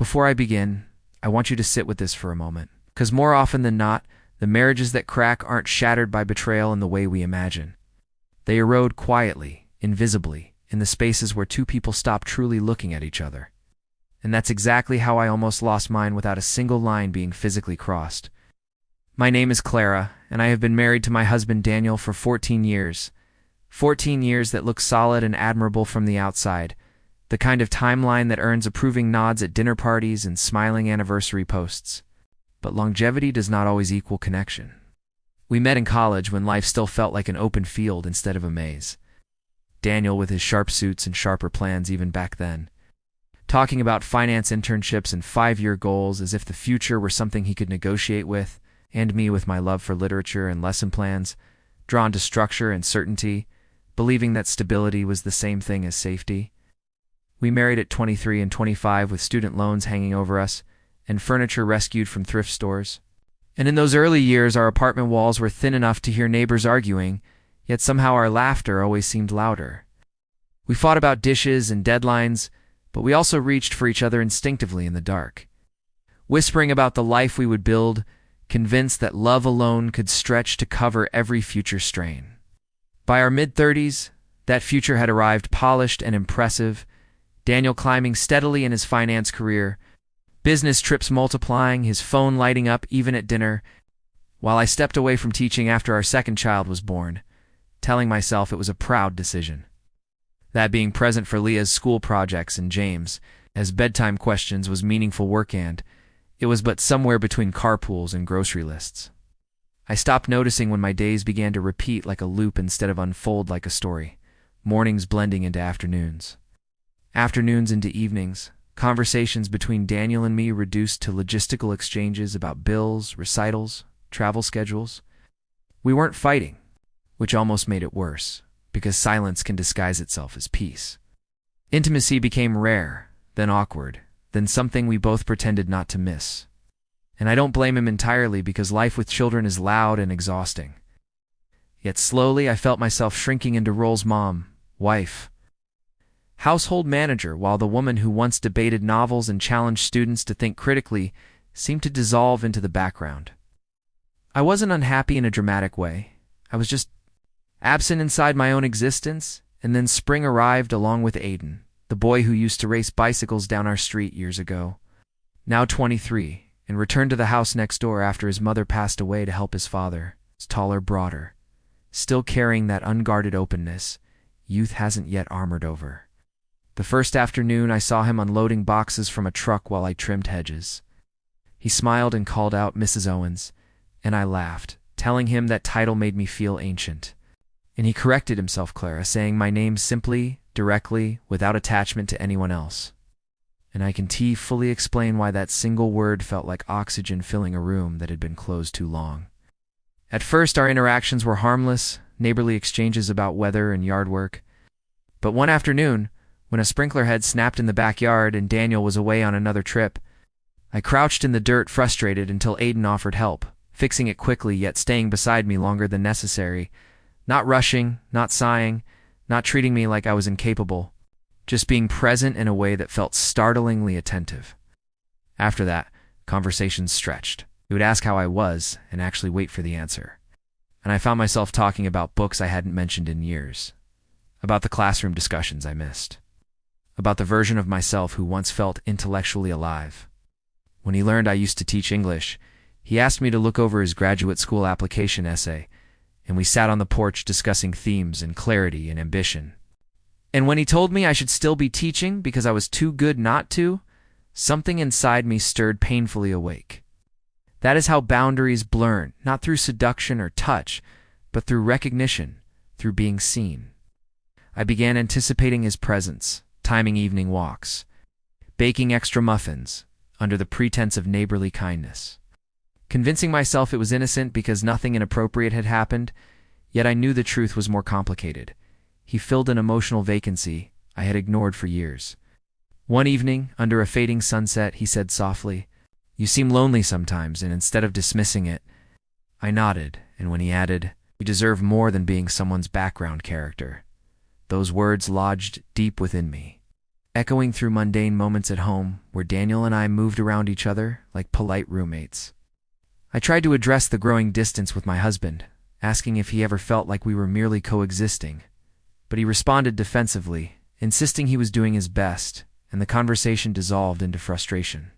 Before I begin, I want you to sit with this for a moment, because more often than not, the marriages that crack aren't shattered by betrayal in the way we imagine. They erode quietly, invisibly, in the spaces where two people stop truly looking at each other. And that's exactly how I almost lost mine without a single line being physically crossed. My name is Clara, and I have been married to my husband Daniel for 14 years. 14 years that look solid and admirable from the outside, the kind of timeline that earns approving nods at dinner parties and smiling anniversary posts. But longevity does not always equal connection. We met in college when life still felt like an open field instead of a maze. Daniel with his sharp suits and sharper plans even back then, talking about finance internships and 5-year goals as if the future were something he could negotiate with, and me with my love for literature and lesson plans, drawn to structure and certainty, believing that stability was the same thing as safety. We married at 23 and 25 with student loans hanging over us and furniture rescued from thrift stores. And in those early years, our apartment walls were thin enough to hear neighbors arguing, yet somehow our laughter always seemed louder. We fought about dishes and deadlines, but we also reached for each other instinctively in the dark, whispering about the life we would build, convinced that love alone could stretch to cover every future strain. By our mid-30s, that future had arrived polished and impressive, Daniel climbing steadily in his finance career, business trips multiplying, his phone lighting up even at dinner, while I stepped away from teaching after our second child was born, telling myself it was a proud decision. That being present for Leah's school projects and James, as bedtime questions was meaningful work, and it was but somewhere between carpools and grocery lists. I stopped noticing when my days began to repeat like a loop instead of unfold like a story, mornings blending into afternoons. Afternoons into evenings, conversations between Daniel and me reduced to logistical exchanges about bills, recitals, travel schedules. We weren't fighting, which almost made it worse, because silence can disguise itself as peace. Intimacy became rare, then awkward, then something we both pretended not to miss. And I don't blame him entirely, because life with children is loud and exhausting. Yet slowly I felt myself shrinking into roles: mom, wife, household manager, while the woman who once debated novels and challenged students to think critically seemed to dissolve into the background. I wasn't unhappy in a dramatic way. I was just absent inside my own existence, and then spring arrived along with Aiden, the boy who used to race bicycles down our street years ago, now 23, and returned to the house next door after his mother passed away to help his father, taller, broader, still carrying that unguarded openness youth hasn't yet armored over. The first afternoon I saw him unloading boxes from a truck while I trimmed hedges. He smiled and called out Mrs. Owens, and I laughed, telling him that title made me feel ancient. And he corrected himself, Clara, saying my name simply, directly, without attachment to anyone else. And I can fully explain why that single word felt like oxygen filling a room that had been closed too long. At first our interactions were harmless, neighborly exchanges about weather and yard work. But one afternoon, when a sprinkler head snapped in the backyard and Daniel was away on another trip, I crouched in the dirt frustrated until Aiden offered help, fixing it quickly yet staying beside me longer than necessary, not rushing, not sighing, not treating me like I was incapable, just being present in a way that felt startlingly attentive. After that, conversations stretched. He would ask how I was and actually wait for the answer. And I found myself talking about books I hadn't mentioned in years, about the classroom discussions I missed, about the version of myself who once felt intellectually alive. When he learned I used to teach English, he asked me to look over his graduate school application essay, and we sat on the porch discussing themes and clarity and ambition. And when he told me I should still be teaching because I was too good not to, something inside me stirred painfully awake. That is how boundaries blur, not through seduction or touch, but through recognition, through being seen. I began anticipating his presence, timing evening walks, baking extra muffins, under the pretense of neighborly kindness, convincing myself it was innocent because nothing inappropriate had happened, yet I knew the truth was more complicated. He filled an emotional vacancy I had ignored for years. One evening, under a fading sunset, he said softly, "You seem lonely sometimes," and instead of dismissing it, I nodded, and when he added, "You deserve more than being someone's background character," those words lodged deep within me. echoing through mundane moments at home where Daniel and I moved around each other like polite roommates. I tried to address the growing distance with my husband, asking if he ever felt like we were merely coexisting, but he responded defensively, insisting he was doing his best, and the conversation dissolved into frustration,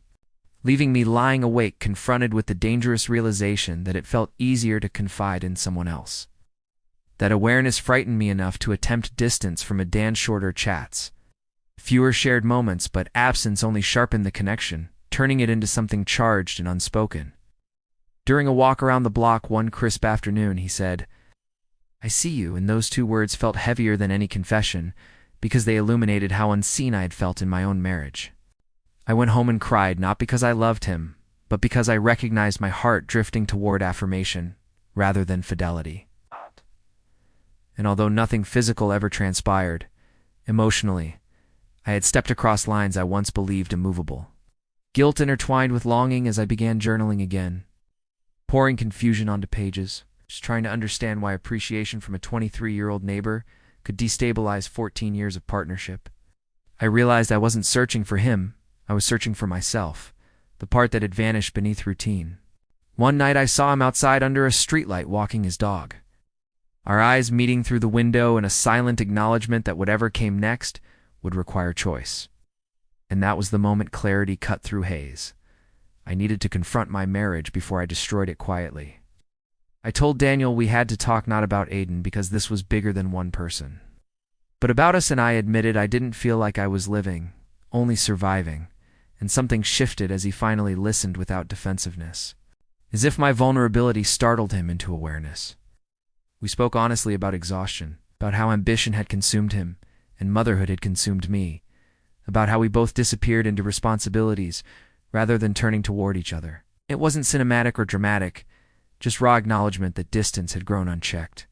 leaving me lying awake confronted with the dangerous realization that it felt easier to confide in someone else. That awareness frightened me enough to attempt distance from a Dan shorter chats. Fewer shared moments, but absence only sharpened the connection, turning it into something charged and unspoken. During a walk around the block one crisp afternoon, he said, "I see you," and those two words felt heavier than any confession because they illuminated how unseen I had felt in my own marriage. I went home and cried, not because I loved him, but because I recognized my heart drifting toward affirmation rather than fidelity. And although nothing physical ever transpired, emotionally, I had stepped across lines I once believed immovable. Guilt intertwined with longing as I began journaling again, pouring confusion onto pages, just trying to understand why appreciation from a 23-year-old neighbor could destabilize 14 years of partnership. I realized I wasn't searching for him, I was searching for myself, the part that had vanished beneath routine. One night I saw him outside under a streetlight walking his dog. Our eyes meeting through the window in a silent acknowledgement that whatever came next would require choice. And that was the moment clarity cut through haze. I needed to confront my marriage before I destroyed it quietly. I told Daniel we had to talk not about Aiden because this was bigger than one person, but about us, and I admitted I didn't feel like I was living, only surviving, and something shifted as he finally listened without defensiveness, as if my vulnerability startled him into awareness. We spoke honestly about exhaustion, about how ambition had consumed him, and motherhood had consumed me, about how we both disappeared into responsibilities rather than turning toward each other. It wasn't cinematic or dramatic, just raw acknowledgement that distance had grown unchecked.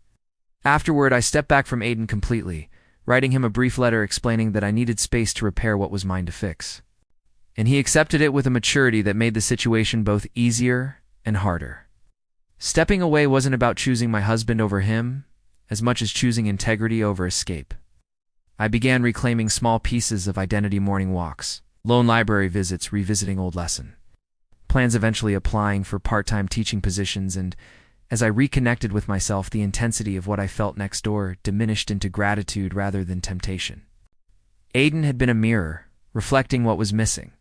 Afterward, I stepped back from Aiden completely, writing him a brief letter explaining that I needed space to repair what was mine to fix. And he accepted it with a maturity that made the situation both easier and harder. Stepping away wasn't about choosing my husband over him, as much as choosing integrity over escape. I began reclaiming small pieces of identity: morning walks, lone library visits, revisiting old lesson plans, eventually applying for part-time teaching positions, and as I reconnected with myself, the intensity of what I felt next door diminished into gratitude rather than temptation. Aiden had been a mirror, reflecting what was missing,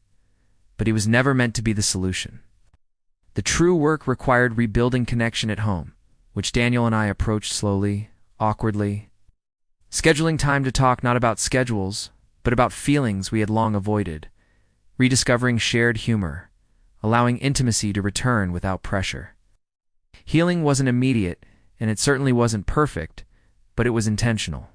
but he was never meant to be the solution. The true work required rebuilding connection at home, which Daniel and I approached slowly, awkwardly, scheduling time to talk not about schedules, but about feelings we had long avoided, rediscovering shared humor, allowing intimacy to return without pressure. Healing wasn't immediate, and it certainly wasn't perfect, but it was intentional.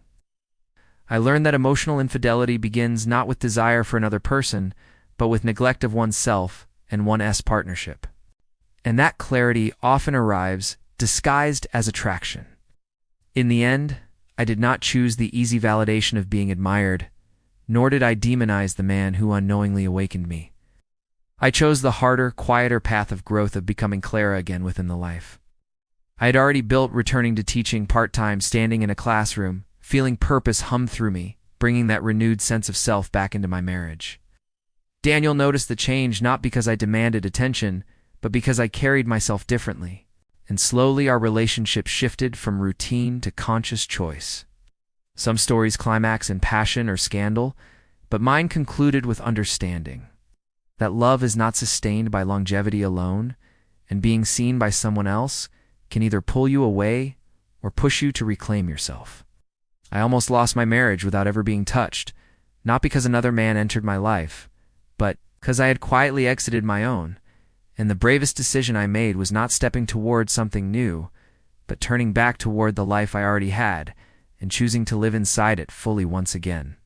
I learned that emotional infidelity begins not with desire for another person, but with neglect of oneself and one's partnership. And that clarity often arrives disguised as attraction. In the end, I did not choose the easy validation of being admired, nor did I demonize the man who unknowingly awakened me. I chose the harder, quieter path of growth, of becoming Clara again within the life I had already built, returning to teaching part-time, standing in a classroom, feeling purpose hum through me, bringing that renewed sense of self back into my marriage. Daniel noticed the change not because I demanded attention, but because I carried myself differently, and slowly our relationship shifted from routine to conscious choice. Some stories climax in passion or scandal, but mine concluded with understanding that love is not sustained by longevity alone, and being seen by someone else can either pull you away or push you to reclaim yourself. I almost lost my marriage without ever being touched, not because another man entered my life, but because I had quietly exited my own, and the bravest decision I made was not stepping toward something new, but turning back toward the life I already had and choosing to live inside it fully once again.